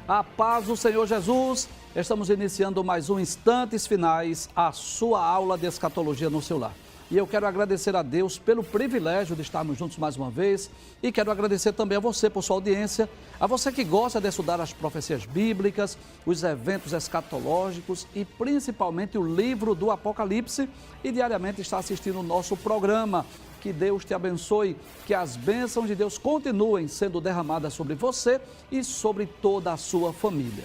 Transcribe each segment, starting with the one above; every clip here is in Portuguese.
A paz do Senhor Jesus, estamos iniciando mais um Instantes Finais, a sua aula de escatologia no seu lar. E eu quero agradecer a Deus pelo privilégio de estarmos juntos mais uma vez e quero agradecer também a você por sua audiência, a você que gosta de estudar as profecias bíblicas, os eventos escatológicos e principalmente o livro do Apocalipse e diariamente está assistindo o nosso programa. Que Deus te abençoe, que as bênçãos de Deus continuem sendo derramadas sobre você e sobre toda a sua família.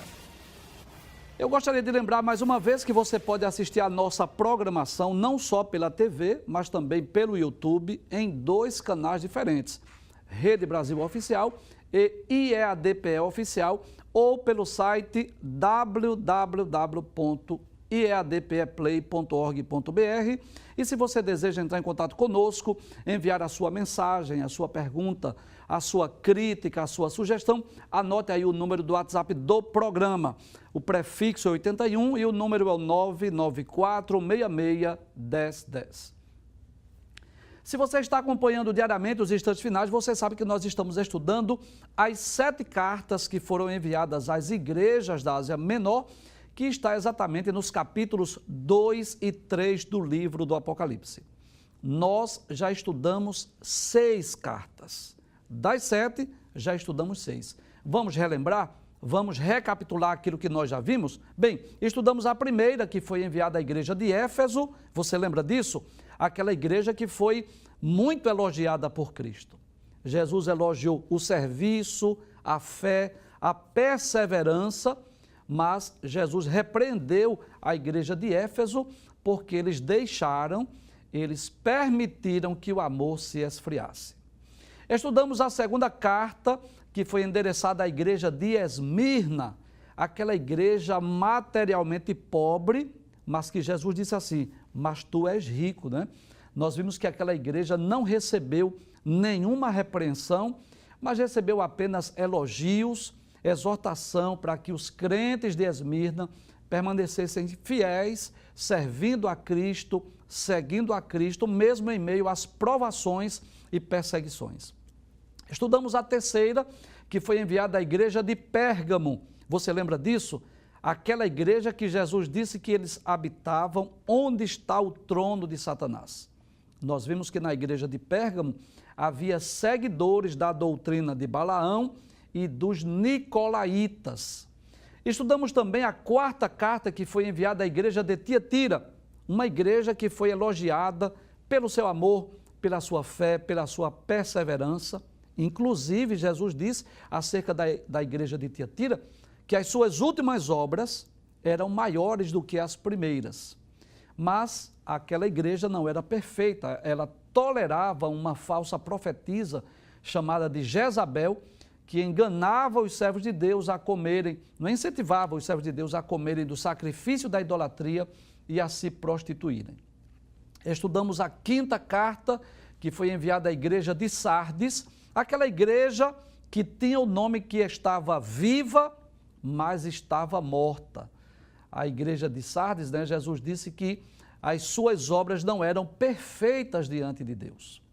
Eu gostaria de lembrar mais uma vez que você pode assistir a nossa programação não só pela TV, mas também pelo YouTube em dois canais diferentes, Rede Brasil Oficial e IEADPE Oficial, ou pelo site www.iadpeplay.org.br. E se você deseja entrar em contato conosco, enviar a sua mensagem, a sua pergunta, a sua crítica, a sua sugestão, anote aí o número do WhatsApp do programa. O prefixo é 81 e o número é o 994661010. Se você está acompanhando diariamente os Instantes Finais, você sabe que nós estamos estudando as 7 cartas que foram enviadas às igrejas da Ásia Menor, que está exatamente nos capítulos 2 e 3 do livro do Apocalipse. Nós já estudamos 6 cartas. Das 7, já estudamos 6. Vamos relembrar? Vamos recapitular aquilo que nós já vimos? Bem, estudamos a primeira, que foi enviada à igreja de Éfeso. Você lembra disso? Aquela igreja que foi muito elogiada por Cristo. Jesus elogiou o serviço, a fé, a perseverança, mas Jesus repreendeu a igreja de Éfeso porque eles permitiram que o amor se esfriasse. Estudamos a segunda carta, que foi endereçada à igreja de Esmirna, aquela igreja materialmente pobre, mas que Jesus disse assim, mas tu és rico, né? Nós vimos que aquela igreja não recebeu nenhuma repreensão, mas recebeu apenas elogios, exortação para que os crentes de Esmirna permanecessem fiéis, servindo a Cristo, seguindo a Cristo, mesmo em meio às provações e perseguições. Estudamos a terceira, que foi enviada à igreja de Pérgamo. Você lembra disso? Aquela igreja que Jesus disse que eles habitavam onde está o trono de Satanás. Nós vimos que na igreja de Pérgamo havia seguidores da doutrina de Balaão e dos nicolaítas. Estudamos também a quarta carta que foi enviada à igreja de Tiatira, uma igreja que foi elogiada pelo seu amor, pela sua fé, pela sua perseverança. Inclusive, Jesus disse acerca da igreja de Tiatira que as suas últimas obras eram maiores do que as primeiras. Mas aquela igreja não era perfeita, ela tolerava uma falsa profetisa chamada de Jezabel, que enganava os servos de Deus a comerem, não incentivava os servos de Deus a comerem do sacrifício da idolatria e a se prostituírem. Estudamos a quinta carta, que foi enviada à igreja de Sardes, aquela igreja que tinha o nome que estava viva, mas estava morta. A igreja de Sardes, né, Jesus disse que as suas obras não eram perfeitas diante de Deus.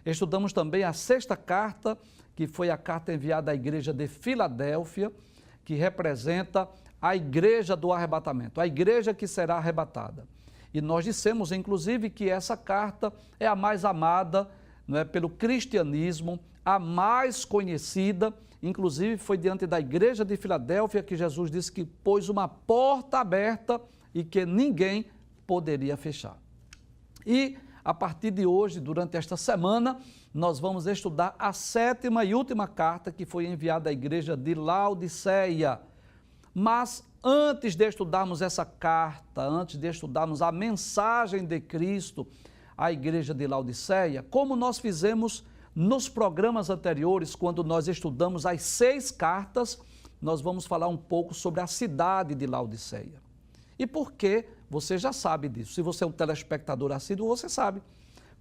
Estudamos também a sexta carta, que foi a carta enviada à igreja de Filadélfia, que representa a igreja do arrebatamento, a igreja que será arrebatada. E nós dissemos, inclusive, que essa carta é a mais amada, não é, pelo cristianismo, a mais conhecida, inclusive foi diante da igreja de Filadélfia que Jesus disse que pôs uma porta aberta e que ninguém poderia fechar. E a partir de hoje, durante esta semana, nós vamos estudar a sétima e última carta que foi enviada à igreja de Laodiceia. Mas antes de estudarmos essa carta, antes de estudarmos a mensagem de Cristo à igreja de Laodiceia, como nós fizemos nos programas anteriores, quando nós estudamos as 6 cartas, nós vamos falar um pouco sobre a cidade de Laodiceia. E por quê? Você já sabe disso. Se você é um telespectador assíduo, você sabe.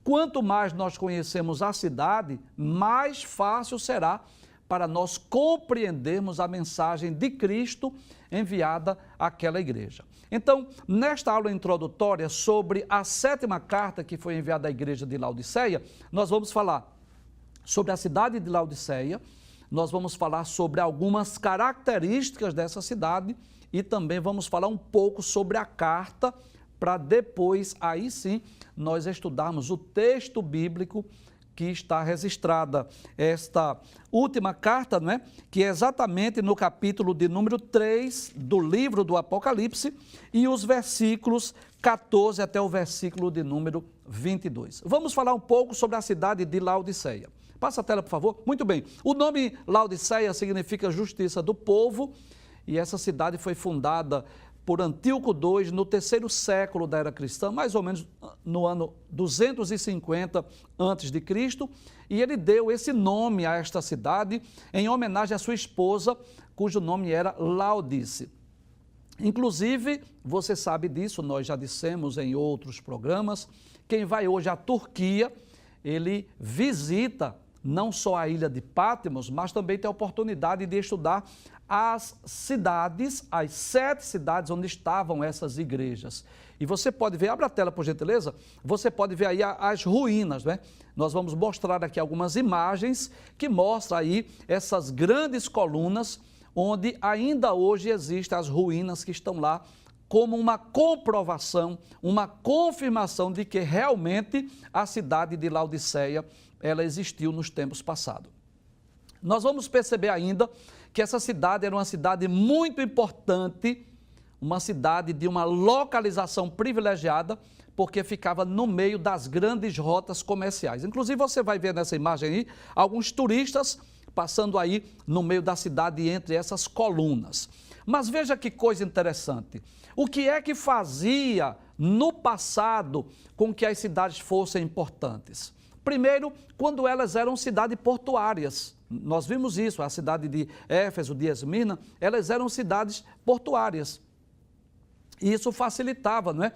Quanto mais nós conhecemos a cidade, mais fácil será para nós compreendermos a mensagem de Cristo enviada àquela igreja. Então, nesta aula introdutória sobre a sétima carta que foi enviada à igreja de Laodiceia, nós vamos falar sobre a cidade de Laodiceia, nós vamos falar sobre algumas características dessa cidade e também vamos falar um pouco sobre a carta, para depois, aí sim, nós estudarmos o texto bíblico que está registrada esta última carta, não é? Que é exatamente no capítulo de número 3 do livro do Apocalipse e os versículos 14 até o versículo de número 22. Vamos falar um pouco sobre a cidade de Laodiceia. Passa a tela, por favor. Muito bem. O nome Laodiceia significa justiça do povo e essa cidade foi fundada por Antíoco II no 3º século da era cristã, mais ou menos no ano 250 a.C., e ele deu esse nome a esta cidade em homenagem à sua esposa, cujo nome era Laodice. Inclusive, você sabe disso, nós já dissemos em outros programas, quem vai hoje à Turquia, ele visita não só a ilha de Patmos, mas também tem a oportunidade de estudar as cidades, as 7 cidades onde estavam essas igrejas. E você pode ver, abre a tela por gentileza, você pode ver aí as ruínas, né? Nós vamos mostrar aqui algumas imagens que mostram aí essas grandes colunas, onde ainda hoje existem as ruínas que estão lá, como uma comprovação, uma confirmação de que realmente a cidade de Laodiceia, ela existiu nos tempos passados. Nós vamos perceber ainda que essa cidade era uma cidade muito importante, uma cidade de uma localização privilegiada, porque ficava no meio das grandes rotas comerciais. Inclusive, você vai ver nessa imagem aí, alguns turistas passando aí no meio da cidade entre essas colunas. Mas veja que coisa interessante. O que é que fazia no passado com que as cidades fossem importantes? Primeiro, quando elas eram cidades portuárias. Nós vimos isso, a cidade de Éfeso, de Esmirna, elas eram cidades portuárias. E isso facilitava, não é?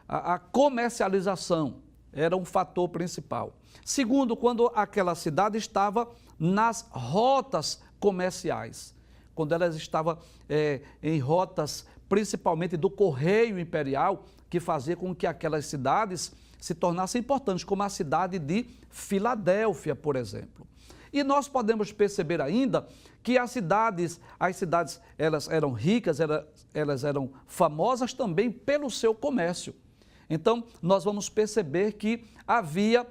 A comercialização era um fator principal. Segundo, quando aquela cidade estava nas rotas comerciais, quando elas estavam em rotas principalmente do correio imperial, que fazia com que aquelas cidades se tornassem importantes, como a cidade de Filadélfia, por exemplo. E nós podemos perceber ainda que as cidades elas eram ricas, elas eram famosas também pelo seu comércio. Então, nós vamos perceber que havia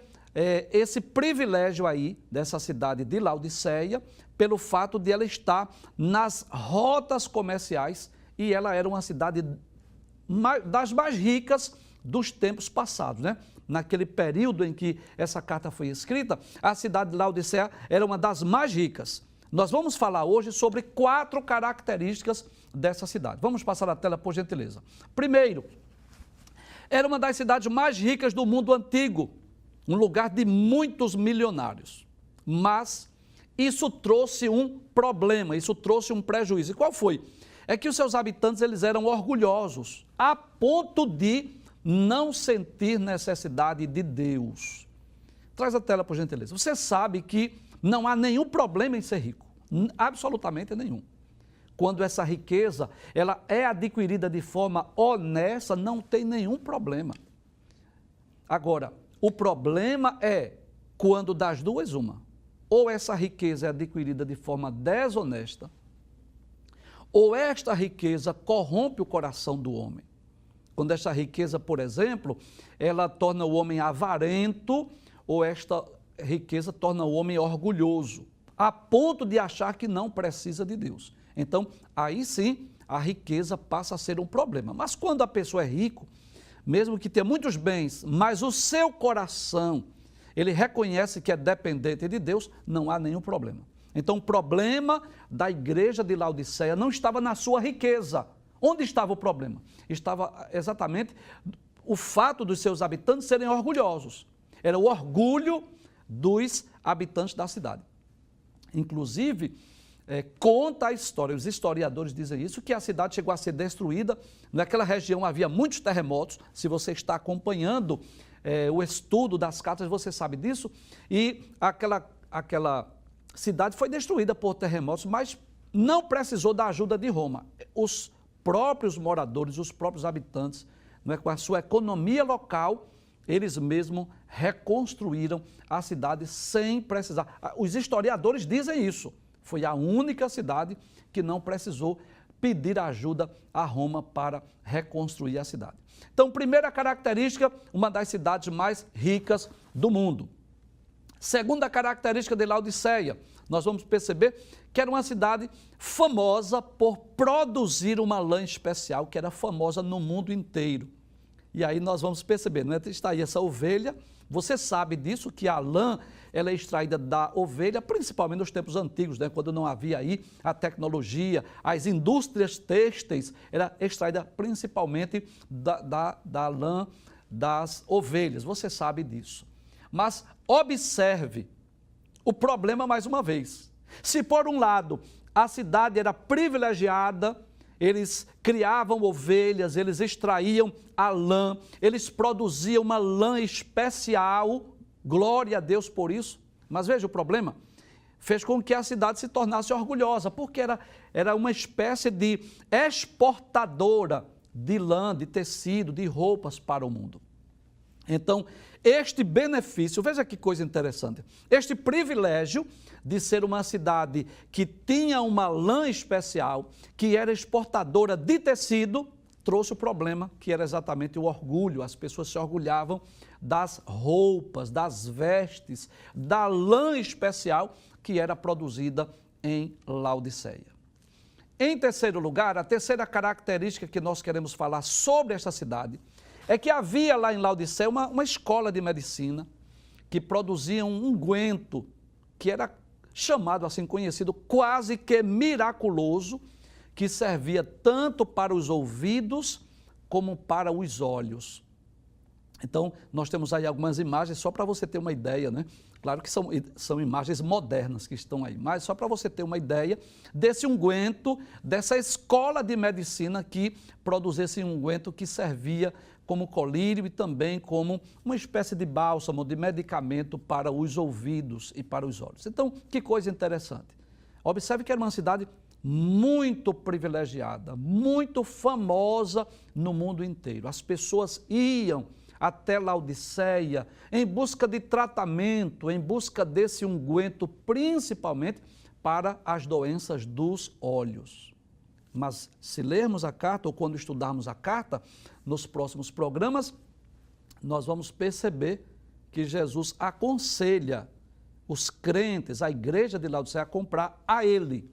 esse privilégio aí dessa cidade de Laodiceia, pelo fato de ela estar nas rotas comerciais e ela era uma cidade das mais ricas dos tempos passados, né? Naquele período em que essa carta foi escrita, a cidade de Laodiceia era uma das mais ricas. Nós vamos falar hoje sobre 4 características dessa cidade. Vamos passar a tela, por gentileza. Primeiro, era uma das cidades mais ricas do mundo antigo, um lugar de muitos milionários. Mas isso trouxe um problema, isso trouxe um prejuízo. E qual foi? É que os seus habitantes eles eram orgulhosos, a ponto de não sentir necessidade de Deus. Traz a tela, por gentileza. Você sabe que não há nenhum problema em ser rico, absolutamente nenhum. Quando essa riqueza ela é adquirida de forma honesta, não tem nenhum problema. Agora, o problema é quando das duas uma, ou essa riqueza é adquirida de forma desonesta, ou esta riqueza corrompe o coração do homem. Quando esta riqueza, por exemplo, ela torna o homem avarento, ou esta riqueza torna o homem orgulhoso, a ponto de achar que não precisa de Deus. Então, aí sim, a riqueza passa a ser um problema. Mas quando a pessoa é rico, mesmo que tenha muitos bens, mas o seu coração, ele reconhece que é dependente de Deus, não há nenhum problema. Então, o problema da igreja de Laodiceia não estava na sua riqueza. Onde estava o problema? Estava exatamente o fato dos seus habitantes serem orgulhosos. Era o orgulho dos habitantes da cidade. Inclusive, conta a história, os historiadores dizem isso, que a cidade chegou a ser destruída. Naquela região havia muitos terremotos. Se você está acompanhando o estudo das cartas, você sabe disso. E aquela cidade foi destruída por terremotos, mas não precisou da ajuda de Roma. Os próprios moradores, os próprios habitantes, com a sua economia local, eles mesmos reconstruíram a cidade sem precisar. Os historiadores dizem isso. Foi a única cidade que não precisou pedir ajuda a Roma para reconstruir a cidade. Então, primeira característica, uma das cidades mais ricas do mundo. Segunda característica de Laodiceia, nós vamos perceber que era uma cidade famosa por produzir uma lã especial, que era famosa no mundo inteiro. E aí nós vamos perceber, não é? Está aí essa ovelha, você sabe disso, que a lã ela é extraída da ovelha, principalmente nos tempos antigos, né? Quando não havia aí a tecnologia, as indústrias têxteis, era extraída principalmente da lã das ovelhas, você sabe disso. Mas observe o problema mais uma vez. Se por um lado a cidade era privilegiada, eles criavam ovelhas, eles extraíam a lã, eles produziam uma lã especial, glória a Deus por isso. Mas veja o problema, fez com que a cidade se tornasse orgulhosa, porque era uma espécie de exportadora de lã, de tecido, de roupas para o mundo. Então, este benefício, veja que coisa interessante, este privilégio de ser uma cidade que tinha uma lã especial, que era exportadora de tecido, trouxe o problema que era exatamente o orgulho. As pessoas se orgulhavam das roupas, das vestes, da lã especial que era produzida em Laodiceia. Em terceiro lugar, a terceira característica que nós queremos falar sobre esta cidade é que havia lá em Laodiceia uma escola de medicina que produzia um unguento que era chamado assim, conhecido, quase que miraculoso, que servia tanto para os ouvidos como para os olhos. Então, nós temos aí algumas imagens, só para você ter uma ideia, né? Claro que são imagens modernas que estão aí, mas só para você ter uma ideia desse unguento, dessa escola de medicina que produzia esse unguento que servia como colírio e também como uma espécie de bálsamo, de medicamento para os ouvidos e para os olhos. Então, que coisa interessante. Observe que era uma cidade muito privilegiada, muito famosa no mundo inteiro. As pessoas iam até Laodiceia em busca de tratamento, em busca desse unguento, principalmente para as doenças dos olhos. Mas se lermos a carta, ou quando estudarmos a carta, nos próximos programas, nós vamos perceber que Jesus aconselha os crentes, a igreja de Laodiceia, a comprar a ele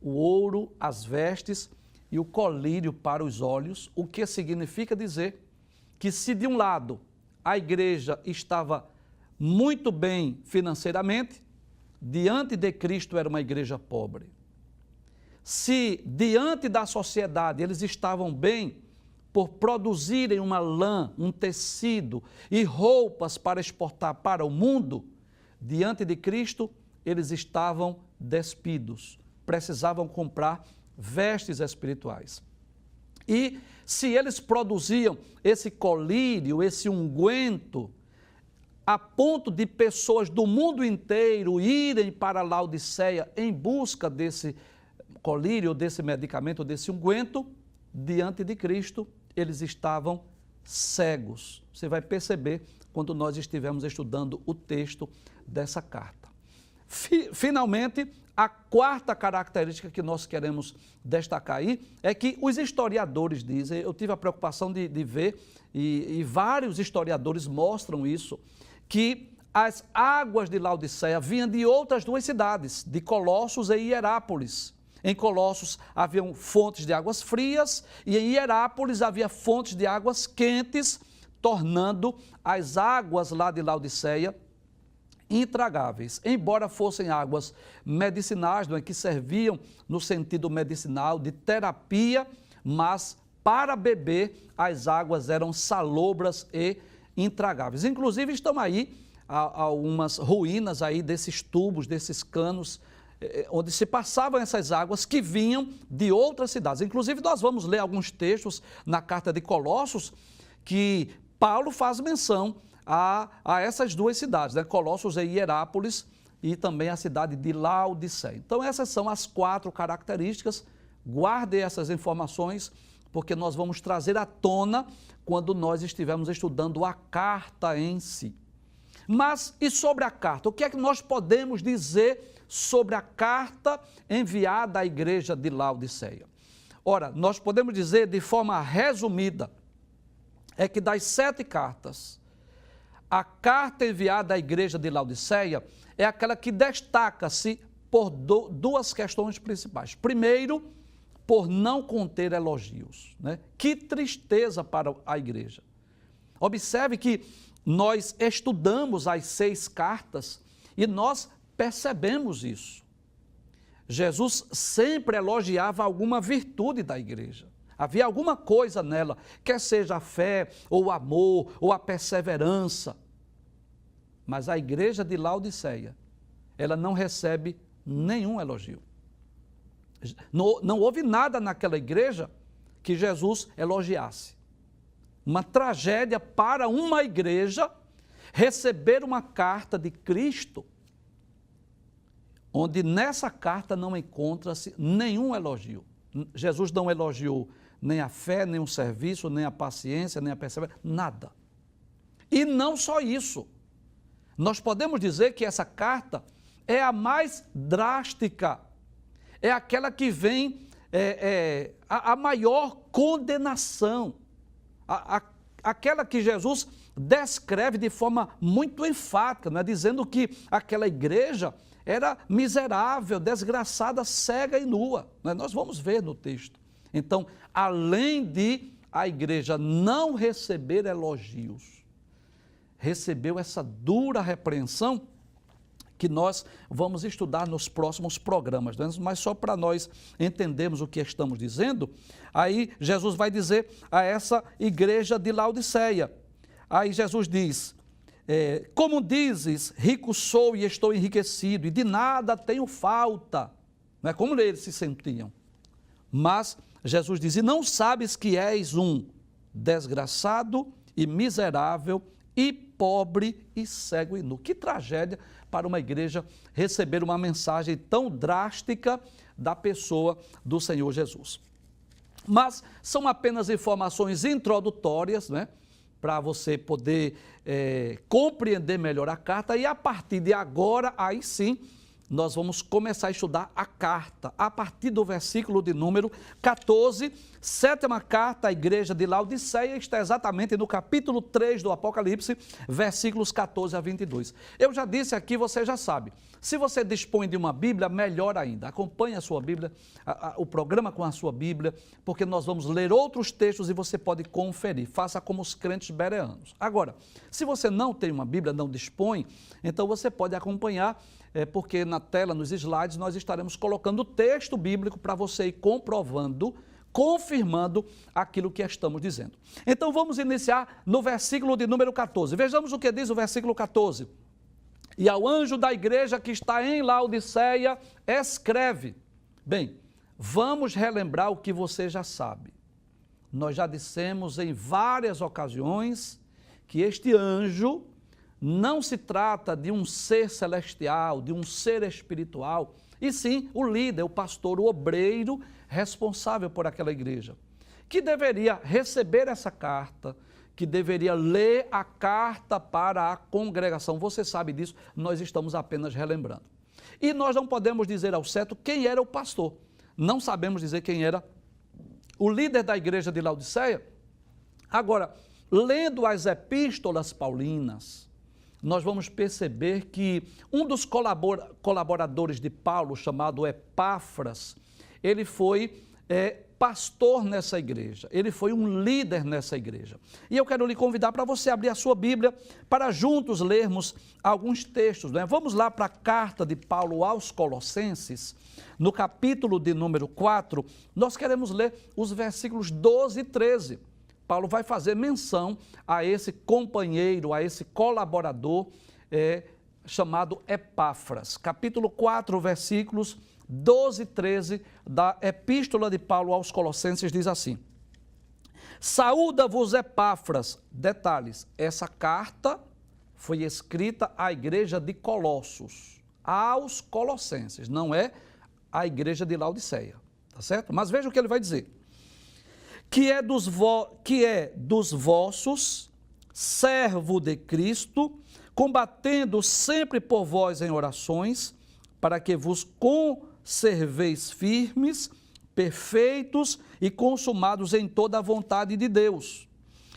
o ouro, as vestes e o colírio para os olhos, o que significa dizer que se de um lado a igreja estava muito bem financeiramente, diante de Cristo era uma igreja pobre. Se diante da sociedade eles estavam bem por produzirem uma lã, um tecido e roupas para exportar para o mundo, diante de Cristo eles estavam despidos, precisavam comprar vestes espirituais. E se eles produziam esse colírio, esse unguento, a ponto de pessoas do mundo inteiro irem para Laodiceia em busca desse colírio, desse medicamento, desse unguento, diante de Cristo, eles estavam cegos. Você vai perceber quando nós estivermos estudando o texto dessa carta. Finalmente, a quarta característica que nós queremos destacar aí é que os historiadores dizem, eu tive a preocupação de ver, e vários historiadores mostram isso, que as águas de Laodiceia vinham de outras duas cidades, de Colossos e Hierápolis. Em Colossos haviam fontes de águas frias e em Hierápolis havia fontes de águas quentes, tornando as águas lá de Laodiceia intragáveis, embora fossem águas medicinais, não é, que serviam no sentido medicinal de terapia, mas para beber as águas eram salobras e intragáveis. Inclusive estão aí algumas ruínas aí desses tubos, desses canos, onde se passavam essas águas que vinham de outras cidades. Inclusive nós vamos ler alguns textos na carta de Colossos que Paulo faz menção a essas duas cidades, né? Colossos e Hierápolis, e também a cidade de Laodiceia. Então essas são as quatro características, guardem essas informações, porque nós vamos trazer à tona quando nós estivermos estudando a carta em si. Mas e sobre a carta? O que é que nós podemos dizer sobre a carta enviada à igreja de Laodiceia? Ora, nós podemos dizer de forma resumida, é que das 7 cartas, a carta enviada à igreja de Laodiceia é aquela que destaca-se por duas questões principais. Primeiro, por não conter elogios, né? Que tristeza para a igreja. Observe que nós estudamos as 6 cartas e nós percebemos isso. Jesus sempre elogiava alguma virtude da igreja. Havia alguma coisa nela, quer seja a fé, ou o amor, ou a perseverança. Mas a igreja de Laodiceia, ela não recebe nenhum elogio. Não houve nada naquela igreja que Jesus elogiasse. Uma tragédia para uma igreja receber uma carta de Cristo, onde nessa carta não encontra-se nenhum elogio. Jesus não elogiou nem a fé, nem o serviço, nem a paciência, nem a perseverança, nada. E não só isso. Nós podemos dizer que essa carta é a mais drástica, é aquela que vem a maior condenação, aquela que Jesus descreve de forma muito enfática, né? Dizendo que aquela igreja era miserável, desgraçada, cega e nua. Né? Nós vamos ver no texto. Então, além de a igreja não receber elogios, recebeu essa dura repreensão que nós vamos estudar nos próximos programas, né? Mas só para nós entendermos o que estamos dizendo, aí Jesus vai dizer a essa igreja de Laodiceia. Aí Jesus diz, como dizes, rico sou e estou enriquecido, e de nada tenho falta. Não é como eles se sentiam. Mas Jesus diz, e não sabes que és um desgraçado e miserável e pobre e cego e nu. Que tragédia para uma igreja receber uma mensagem tão drástica da pessoa do Senhor Jesus. Mas são apenas informações introdutórias, né? Para você poder compreender melhor a carta, e a partir de agora, aí sim, nós vamos começar a estudar a carta, a partir do versículo de número 14, 7ª carta à igreja de Laodiceia, está exatamente no capítulo 3 do Apocalipse, versículos 14 a 22. Eu já disse aqui, você já sabe, se você dispõe de uma Bíblia, melhor ainda, acompanhe a sua Bíblia, o programa com a sua Bíblia, porque nós vamos ler outros textos e você pode conferir, faça como os crentes bereanos. Agora, se você não tem uma Bíblia, não dispõe, então você pode acompanhar, porque na tela, nos slides, nós estaremos colocando o texto bíblico para você ir comprovando, confirmando aquilo que estamos dizendo. Então vamos iniciar no versículo de número 14. Vejamos o que diz o versículo 14. E ao anjo da igreja que está em Laodiceia, escreve. Bem, vamos relembrar o que você já sabe. Nós já dissemos em várias ocasiões que este anjo não se trata de um ser celestial, de um ser espiritual, e sim o líder, o pastor, o obreiro responsável por aquela igreja, que deveria receber essa carta, que deveria ler a carta para a congregação. Você sabe disso, nós estamos apenas relembrando. E nós não podemos dizer ao certo quem era o pastor. Não sabemos dizer quem era o líder da igreja de Laodiceia. Agora, lendo as epístolas paulinas, nós vamos perceber que um dos colaboradores de Paulo, chamado Epáfras, ele foi pastor nessa igreja, ele foi um líder nessa igreja. E eu quero lhe convidar para você abrir a sua Bíblia, para juntos lermos alguns textos, né? Vamos lá para a carta de Paulo aos Colossenses, no capítulo de número 4, nós queremos ler os versículos 12 e 13. Paulo vai fazer menção a esse companheiro, a esse colaborador chamado Epáfras. Capítulo 4, versículos 12 e 13 da Epístola de Paulo aos Colossenses diz assim: Saúda-vos Epáfras. Detalhes, essa carta foi escrita à igreja de Colossos, aos Colossenses, não é a igreja de Laodiceia, tá certo? Mas veja o que ele vai dizer. que é dos vossos, servo de Cristo, combatendo sempre por vós em orações, para que vos conserveis firmes, perfeitos e consumados em toda a vontade de Deus.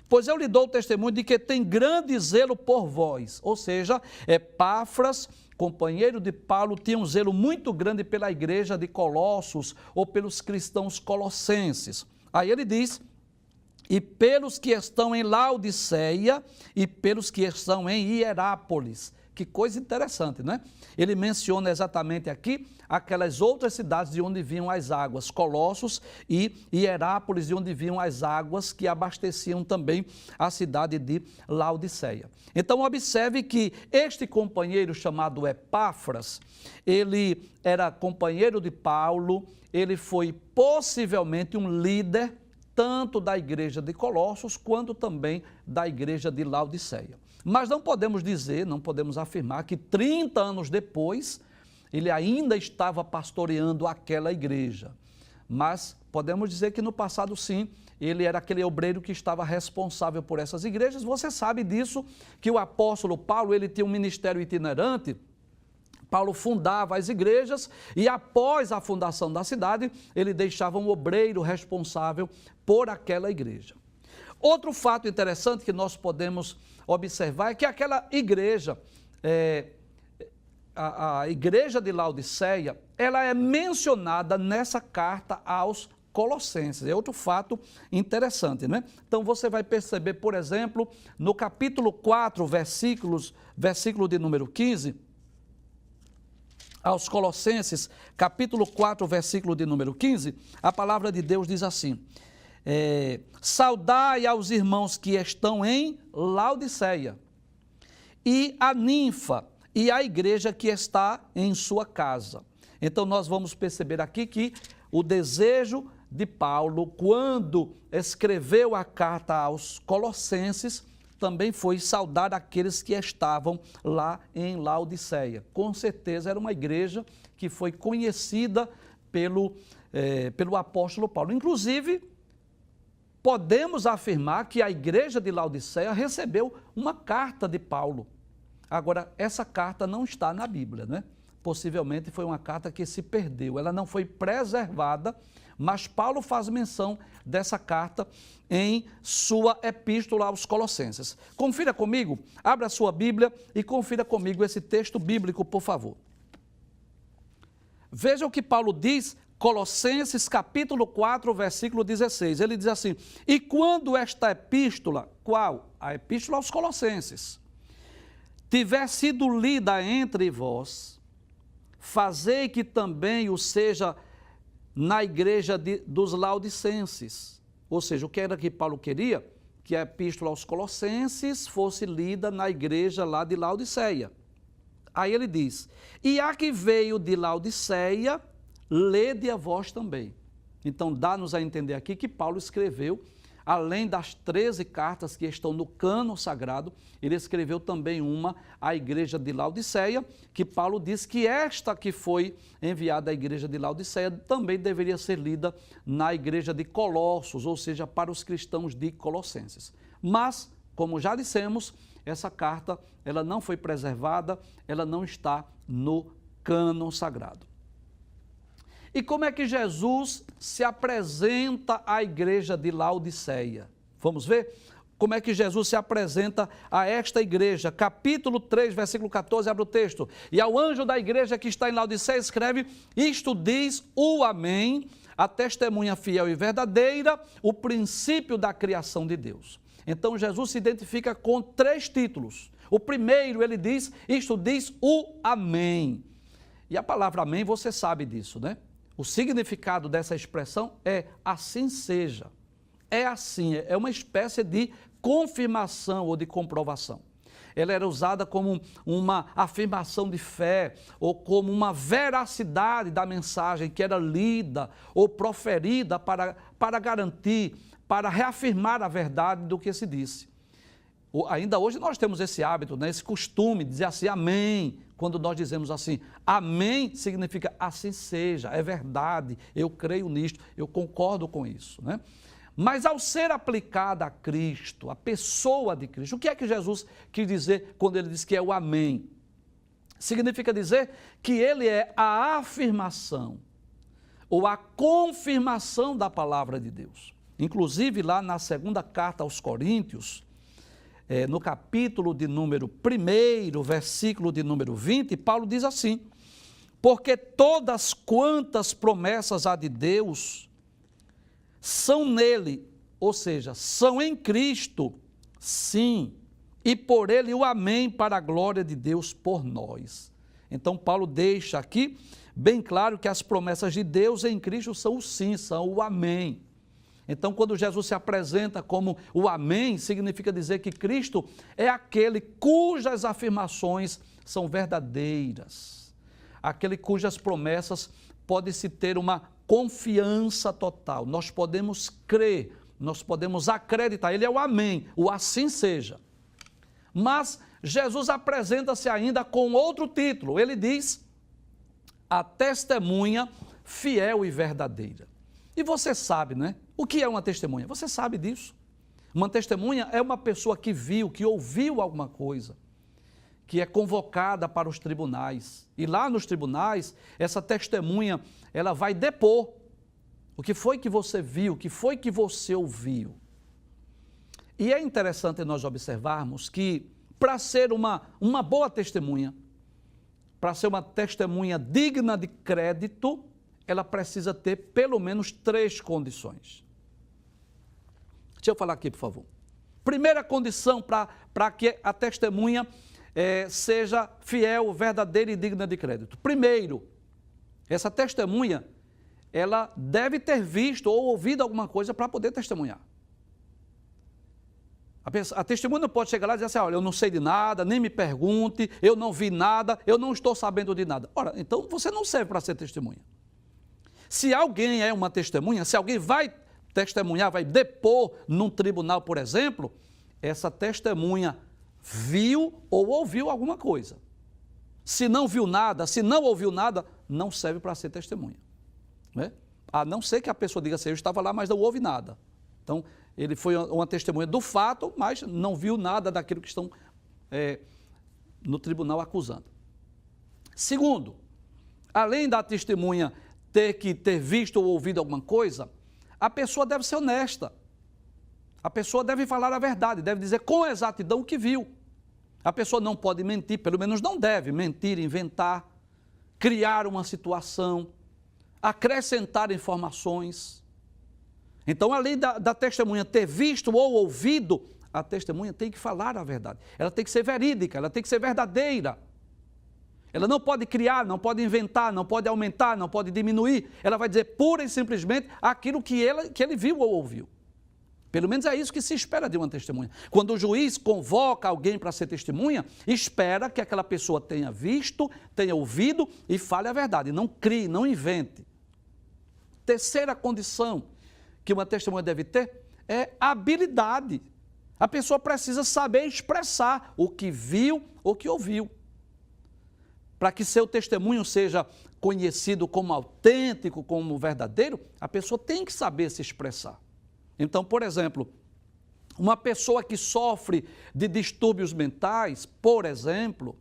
Pois eu lhe dou testemunho de que tem grande zelo por vós. Ou seja, Epáfras, companheiro de Paulo, tinha um zelo muito grande pela igreja de Colossos ou pelos cristãos colossenses. Aí ele diz: e pelos que estão em Laodiceia e pelos que estão em Hierápolis. Que coisa interessante, não é? Ele menciona exatamente aqui aquelas outras cidades de onde vinham as águas, Colossos e Hierápolis, de onde vinham as águas que abasteciam também a cidade de Laodiceia. Então, observe que este companheiro chamado Epáfras, ele era companheiro de Paulo, ele foi possivelmente um líder tanto da igreja de Colossos quanto também da igreja de Laodiceia. Mas não podemos dizer, não podemos afirmar que 30 anos depois ele ainda estava pastoreando aquela igreja. Mas podemos dizer que no passado sim, ele era aquele obreiro que estava responsável por essas igrejas. Você sabe disso, que o apóstolo Paulo, ele tinha um ministério itinerante. Paulo fundava as igrejas e após a fundação da cidade, ele deixava um obreiro responsável por aquela igreja. Outro fato interessante que nós podemos observar é que aquela igreja, a igreja de Laodiceia, ela é mencionada nessa carta aos Colossenses. É outro fato interessante, né? Então você vai perceber, por exemplo, no capítulo 4, versículo de número 15, aos Colossenses, capítulo 4, versículo de número 15, a palavra de Deus diz assim: saudai aos irmãos que estão em Laodiceia, e a Ninfa, e a igreja que está em sua casa. Então nós vamos perceber aqui que o desejo de Paulo, quando escreveu a carta aos Colossenses, também foi saudar aqueles que estavam lá em Laodiceia. Com certeza era uma igreja que foi conhecida pelo apóstolo Paulo. Inclusive, podemos afirmar que a igreja de Laodiceia recebeu uma carta de Paulo. Agora, essa carta não está na Bíblia, né? Possivelmente foi uma carta que se perdeu, ela não foi preservada, mas Paulo faz menção dessa carta em sua epístola aos Colossenses. Confira comigo, abra a sua Bíblia e confira comigo esse texto bíblico, por favor. Veja o que Paulo diz, Colossenses capítulo 4, versículo 16. Ele diz assim: e quando esta epístola, qual? A epístola aos Colossenses, tiver sido lida entre vós, fazei que também o seja na igreja dos Laodicenses. Ou seja, o que era que Paulo queria? Que a epístola aos Colossenses fosse lida na igreja lá de Laodiceia. Aí ele diz: e a que veio de Laodiceia, lede a vós também. Então dá-nos a entender aqui que Paulo escreveu, além das 13 cartas que estão no cânon sagrado, ele escreveu também uma à igreja de Laodiceia, que Paulo diz que esta que foi enviada à igreja de Laodiceia também deveria ser lida na igreja de Colossos, ou seja, para os cristãos de Colossenses. Mas, como já dissemos, essa carta ela não foi preservada, ela não está no cânon sagrado. E como é que Jesus se apresenta à igreja de Laodiceia? Vamos ver? Como é que Jesus se apresenta a esta igreja? Capítulo 3, versículo 14, abre o texto. E ao anjo da igreja que está em Laodiceia escreve: isto diz o Amém, a testemunha fiel e verdadeira, o princípio da criação de Deus. Então Jesus se identifica com 3 títulos. O primeiro ele diz: isto diz o Amém. E a palavra Amém, você sabe disso, né? O significado dessa expressão é assim seja. É assim, é uma espécie de confirmação ou de comprovação. Ela era usada como uma afirmação de fé ou como uma veracidade da mensagem que era lida ou proferida para garantir, para reafirmar a verdade do que se disse. Ainda hoje nós temos esse hábito, né, esse costume de dizer assim, amém. Quando nós dizemos assim, amém, significa assim seja, é verdade, eu creio nisto, eu concordo com isso, né? Mas ao ser aplicada a Cristo, a pessoa de Cristo, o que é que Jesus quis dizer quando ele disse que é o amém? Significa dizer que ele é a afirmação ou a confirmação da palavra de Deus. Inclusive lá na segunda carta aos Coríntios, no capítulo de número 1, versículo de número 20, Paulo diz assim: porque todas quantas promessas há de Deus são nele, ou seja, são em Cristo, sim, e por ele o amém para a glória de Deus por nós. Então Paulo deixa aqui bem claro que as promessas de Deus em Cristo são o sim, são o amém. Então quando Jesus se apresenta como o amém, significa dizer que Cristo é aquele cujas afirmações são verdadeiras, aquele cujas promessas pode-se ter uma confiança total, nós podemos crer, nós podemos acreditar, ele é o amém, o assim seja. Mas Jesus apresenta-se ainda com outro título, ele diz, a testemunha fiel e verdadeira. E você sabe, né? O que é uma testemunha? Você sabe disso. Uma testemunha é uma pessoa que viu, que ouviu alguma coisa, que é convocada para os tribunais. E lá nos tribunais, essa testemunha, ela vai depor o que foi que você viu, o que foi que você ouviu. E é interessante nós observarmos que para ser uma boa testemunha, para ser uma testemunha digna de crédito, ela precisa ter pelo menos 3 condições. Deixa eu falar aqui, por favor. Primeira condição para que a testemunha seja fiel, verdadeira e digna de crédito. Primeiro, essa testemunha, ela deve ter visto ou ouvido alguma coisa para poder testemunhar. A testemunha não pode chegar lá e dizer assim, olha, eu não sei de nada, nem me pergunte, eu não vi nada, eu não estou sabendo de nada. Ora, então você não serve para ser testemunha. Se alguém é uma testemunha, se alguém vai testemunhar, vai depor num tribunal, por exemplo, essa testemunha viu ou ouviu alguma coisa. Se não viu nada, se não ouviu nada, não serve para ser testemunha. Né? A não ser que a pessoa diga assim, eu estava lá, mas não houve nada. Então, ele foi uma testemunha do fato, mas não viu nada daquilo que estão no tribunal acusando. Segundo, além da testemunha ter visto ou ouvido alguma coisa, a pessoa deve ser honesta. A pessoa deve falar a verdade, deve dizer com exatidão o que viu. A pessoa não pode mentir, pelo menos não deve mentir, inventar, criar uma situação, acrescentar informações. Então, além da testemunha ter visto ou ouvido, a testemunha tem que falar a verdade. Ela tem que ser verídica, ela tem que ser verdadeira. Ela não pode criar, não pode inventar, não pode aumentar, não pode diminuir. Ela vai dizer pura e simplesmente aquilo que ele viu ou ouviu. Pelo menos é isso que se espera de uma testemunha. Quando o juiz convoca alguém para ser testemunha, espera que aquela pessoa tenha visto, tenha ouvido e fale a verdade. Não crie, não invente. Terceira condição que uma testemunha deve ter é habilidade. A pessoa precisa saber expressar o que viu ou que ouviu. Para que seu testemunho seja conhecido como autêntico, como verdadeiro, a pessoa tem que saber se expressar. Então, por exemplo, uma pessoa que sofre de distúrbios mentais, por exemplo,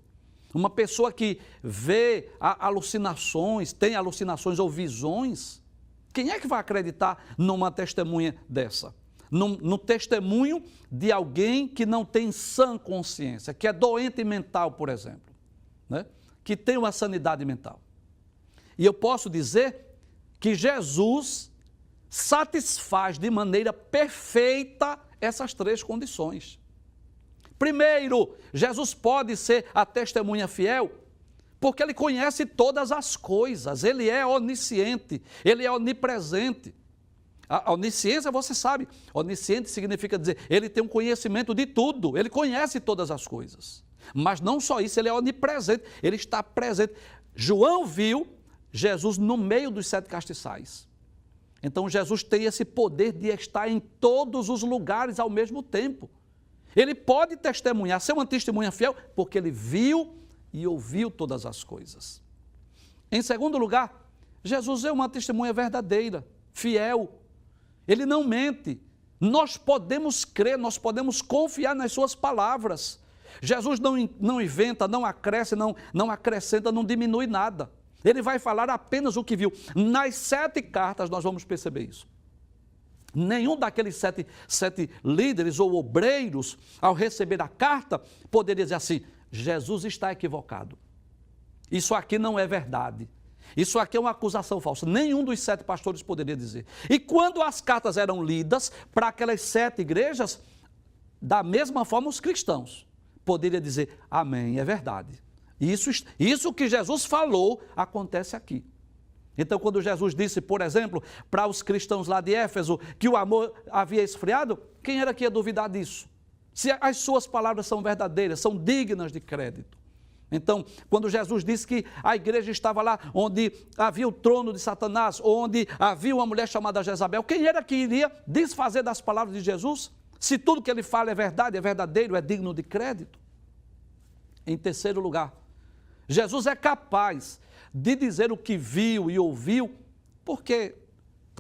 uma pessoa que vê alucinações, tem alucinações ou visões, quem é que vai acreditar numa testemunha dessa? No testemunho de alguém que não tem sã consciência, que é doente mental, por exemplo, né? Que tem uma sanidade mental. E eu posso dizer que Jesus satisfaz de maneira perfeita essas 3 condições. Primeiro, Jesus pode ser a testemunha fiel porque ele conhece todas as coisas, ele é onisciente, ele é onipresente. A onisciência, você sabe, onisciente significa dizer, ele tem um conhecimento de tudo, ele conhece todas as coisas. Mas não só isso, ele é onipresente, ele está presente. João viu Jesus no meio dos 7 castiçais. Então Jesus tem esse poder de estar em todos os lugares ao mesmo tempo. Ele pode testemunhar, ser uma testemunha fiel, porque ele viu e ouviu todas as coisas. Em segundo lugar, Jesus é uma testemunha verdadeira, fiel. Ele não mente, Nós podemos crer, nós podemos confiar nas suas palavras. Jesus não inventa, não acresce, não acrescenta, não diminui nada. Ele vai falar apenas o que viu. Nas 7 cartas nós vamos perceber isso. Nenhum daqueles sete líderes ou obreiros, ao receber a carta, poderia dizer assim: Jesus está equivocado. Isso aqui não é verdade. Isso aqui é uma acusação falsa. Nenhum dos 7 pastores poderia dizer. E quando as cartas eram lidas para aquelas 7 igrejas, da mesma forma os cristãos poderiam dizer: amém, é verdade. Isso que Jesus falou acontece aqui. Então, quando Jesus disse, por exemplo, para os cristãos lá de Éfeso, que o amor havia esfriado, quem era que ia duvidar disso? Se as suas palavras são verdadeiras, são dignas de crédito. Então, quando Jesus disse que a igreja estava lá onde havia o trono de Satanás, onde havia uma mulher chamada Jezabel, quem era que iria desfazer das palavras de Jesus? Se tudo que ele fala é verdade, é verdadeiro, é digno de crédito. Em terceiro lugar, Jesus é capaz de dizer o que viu e ouviu, porque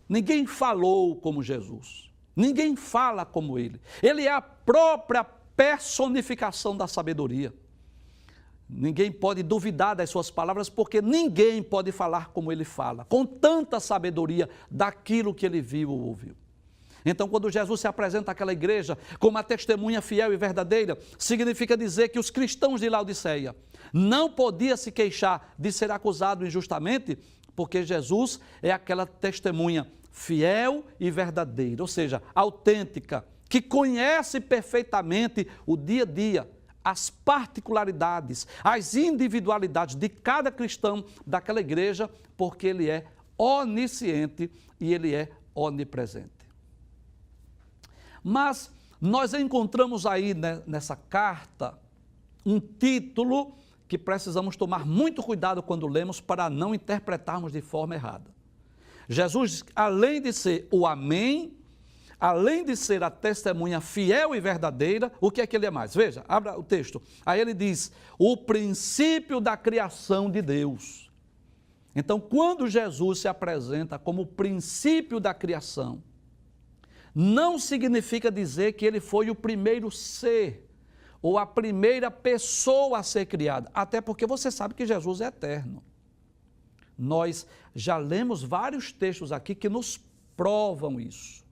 ninguém falou como Jesus, ninguém fala como ele. Ele é a própria personificação da sabedoria. Ninguém pode duvidar das suas palavras, porque ninguém pode falar como ele fala, com tanta sabedoria daquilo que ele viu ou ouviu. Então, quando Jesus se apresenta àquela igreja como uma testemunha fiel e verdadeira, significa dizer que os cristãos de Laodiceia não podiam se queixar de ser acusado injustamente, porque Jesus é aquela testemunha fiel e verdadeira, ou seja, autêntica, que conhece perfeitamente o dia a dia, as particularidades, as individualidades de cada cristão daquela igreja, porque ele é onisciente e ele é onipresente. Mas nós encontramos aí nessa carta um título que precisamos tomar muito cuidado quando lemos para não interpretarmos de forma errada. Jesus, além de ser o Amém, além de ser a testemunha fiel e verdadeira, o que é que ele é mais? Veja, abra o texto. Aí ele diz: o princípio da criação de Deus. Então, quando Jesus se apresenta como o princípio da criação, não significa dizer que ele foi o primeiro ser ou a primeira pessoa a ser criada, até porque você sabe que Jesus é eterno. Nós já lemos vários textos aqui que nos provam isso,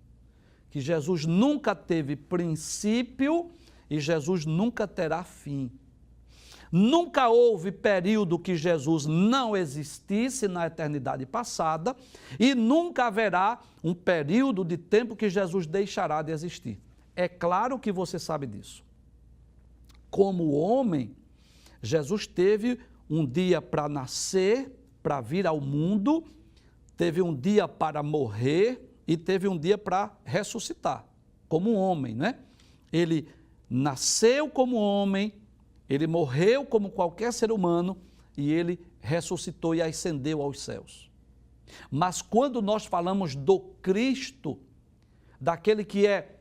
que Jesus nunca teve princípio e Jesus nunca terá fim. Nunca houve período que Jesus não existisse na eternidade passada e nunca haverá um período de tempo que Jesus deixará de existir. É claro que você sabe disso. Como homem, Jesus teve um dia para nascer, para vir ao mundo, teve um dia para morrer e teve um dia para ressuscitar, como um homem, né? Ele nasceu como homem, ele morreu como qualquer ser humano e ele ressuscitou e ascendeu aos céus. Mas quando nós falamos do Cristo, daquele que é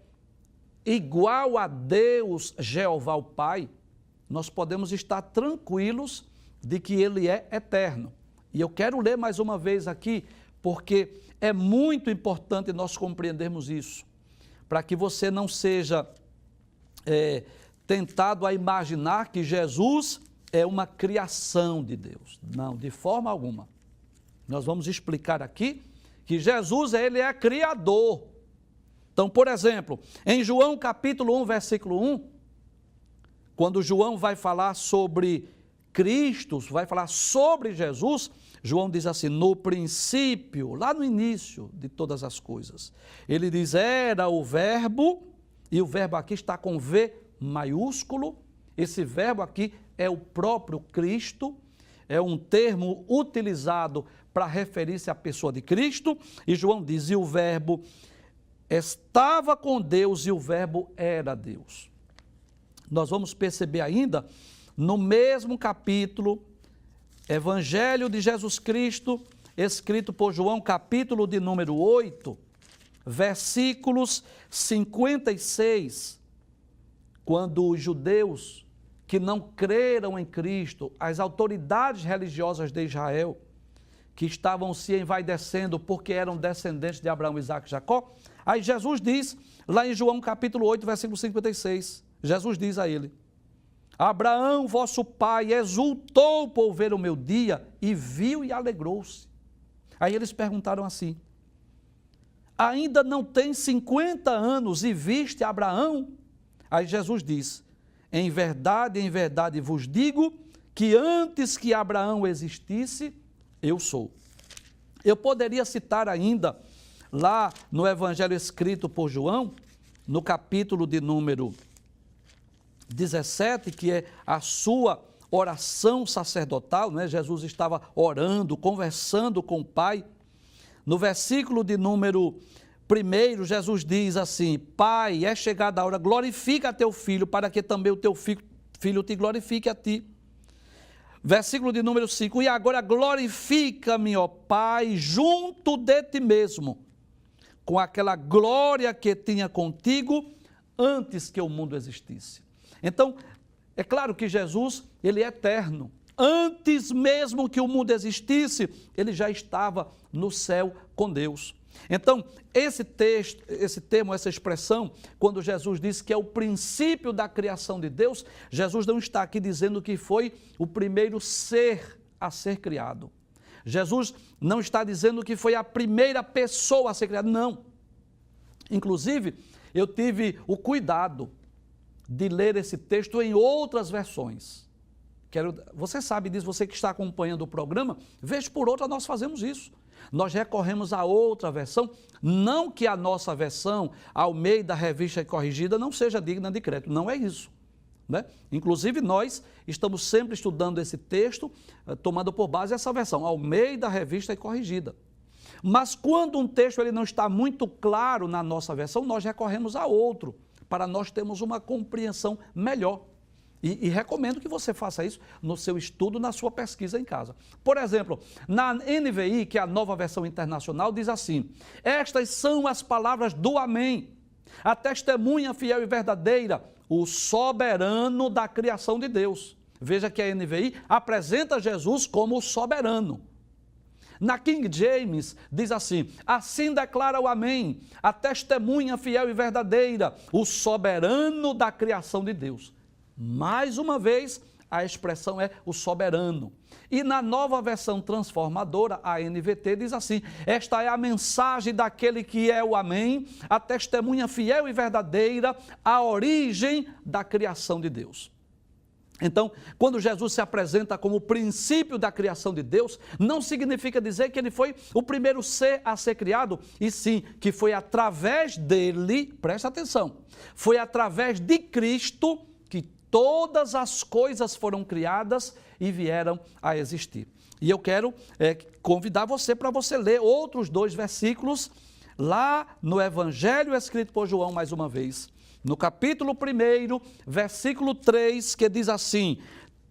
igual a Deus, Jeová o Pai, nós podemos estar tranquilos de que ele é eterno. E eu quero ler mais uma vez aqui, porque é muito importante nós compreendermos isso, para que você não seja tentado a imaginar que Jesus é uma criação de Deus. Não, de forma alguma. Nós vamos explicar aqui que Jesus, ele é criador. Então, por exemplo, em João capítulo 1, versículo 1, quando João vai falar sobre Cristo, vai falar sobre Jesus, João diz assim: no princípio, lá no início de todas as coisas, ele diz: era o verbo, e o verbo aqui está com V maiúsculo, esse verbo aqui é o próprio Cristo, é um termo utilizado para referir-se à pessoa de Cristo, e João diz: e o verbo estava com Deus e o verbo era Deus. Nós vamos perceber ainda, no mesmo capítulo, Evangelho de Jesus Cristo, escrito por João, capítulo de número 8, versículos 56, quando os judeus que não creram em Cristo, as autoridades religiosas de Israel, que estavam se envaidecendo porque eram descendentes de Abraão, Isaque e Jacó. Aí Jesus diz, lá em João capítulo 8, versículo 56, Jesus diz a ele: Abraão, vosso pai, exultou por ver o meu dia e viu e alegrou-se. Aí eles perguntaram assim: ainda não tens 50 anos e viste Abraão? Aí Jesus diz: em verdade vos digo que antes que Abraão existisse, eu sou. Eu poderia citar ainda lá no Evangelho escrito por João, no capítulo de número 17, que é a sua oração sacerdotal, né? Jesus estava orando, conversando com o Pai. No versículo de número 1, Jesus diz assim: Pai, é chegada a hora, glorifica teu filho, para que também o teu filho te glorifique a ti. Versículo de número 5, e agora glorifica-me, ó Pai, junto de ti mesmo, com aquela glória que tinha contigo antes que o mundo existisse. Então, é claro que Jesus, ele é eterno. Antes mesmo que o mundo existisse, ele já estava no céu com Deus. Então, esse texto, esse termo, essa expressão, quando Jesus diz que é o princípio da criação de Deus, Jesus não está aqui dizendo que foi o primeiro ser a ser criado. Jesus não está dizendo que foi a primeira pessoa a ser criada, não. Inclusive, eu tive o cuidado de ler esse texto em outras versões. Você sabe disso, você que está acompanhando o programa, vez por outra nós fazemos isso. Nós recorremos a outra versão, não que a nossa versão, Almeida Revista e Corrigida, não seja digna de crédito, não é isso, né? Inclusive nós estamos sempre estudando esse texto, tomando por base essa versão, Almeida Revista e Corrigida. Mas quando um texto ele não está muito claro na nossa versão, nós recorremos a outro, para nós termos uma compreensão melhor. E recomendo que você faça isso no seu estudo, na sua pesquisa em casa. Por exemplo, na NVI, que é a Nova Versão Internacional, diz assim: estas são as palavras do Amém, a testemunha fiel e verdadeira, o soberano da criação de Deus. Veja que a NVI apresenta Jesus como o soberano. Na King James diz assim: assim declara o Amém, a testemunha fiel e verdadeira, o soberano da criação de Deus. Mais uma vez, a expressão é o soberano. E na Nova Versão Transformadora, a NVT, diz assim: esta é a mensagem daquele que é o Amém, a testemunha fiel e verdadeira, a origem da criação de Deus. Então, quando Jesus se apresenta como o princípio da criação de Deus, não significa dizer que ele foi o primeiro ser a ser criado, e sim que foi através dele, presta atenção, foi através de Cristo que todas as coisas foram criadas e vieram a existir. E eu quero convidar você para você ler outros 2 versículos lá no Evangelho escrito por João, mais uma vez. No capítulo 1, versículo 3, que diz assim: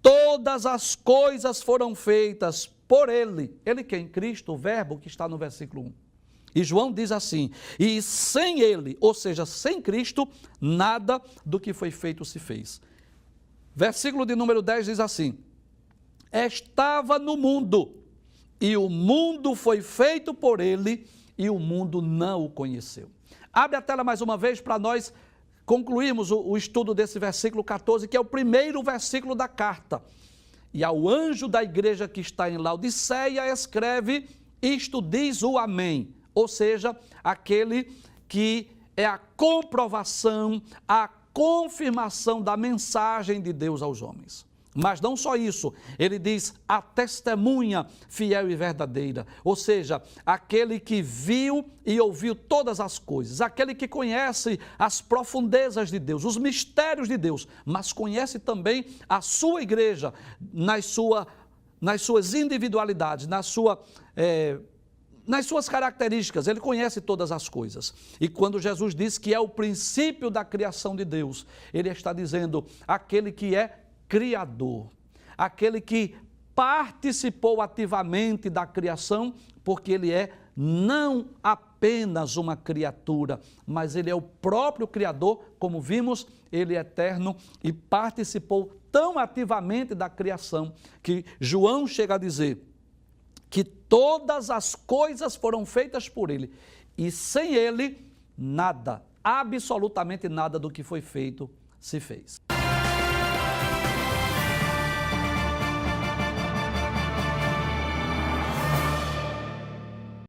todas as coisas foram feitas por ele. Ele quem? Cristo, o verbo que está no versículo 1. E João diz assim: e sem ele, ou seja, sem Cristo, nada do que foi feito se fez. Versículo de número 10 diz assim: estava no mundo, e o mundo foi feito por ele, e o mundo não o conheceu. Abre a tela mais uma vez para nós concluirmos o estudo desse versículo 14, que é o primeiro versículo da carta. E ao anjo da igreja que está em Laodiceia escreve: isto diz o Amém, ou seja, aquele que é a comprovação, a confirmação da mensagem de Deus aos homens. Mas não só isso, ele diz a testemunha fiel e verdadeira, ou seja, aquele que viu e ouviu todas as coisas, aquele que conhece as profundezas de Deus, os mistérios de Deus, mas conhece também a sua igreja nas suas individualidades, nas suas características, ele conhece todas as coisas. E quando Jesus diz que é o princípio da criação de Deus, ele está dizendo aquele que é criador, aquele que participou ativamente da criação, porque ele é não apenas uma criatura, mas ele é o próprio Criador, como vimos, ele é eterno e participou tão ativamente da criação, que João chega a dizer que todas as coisas foram feitas por ele, e sem ele, nada, absolutamente nada do que foi feito se fez.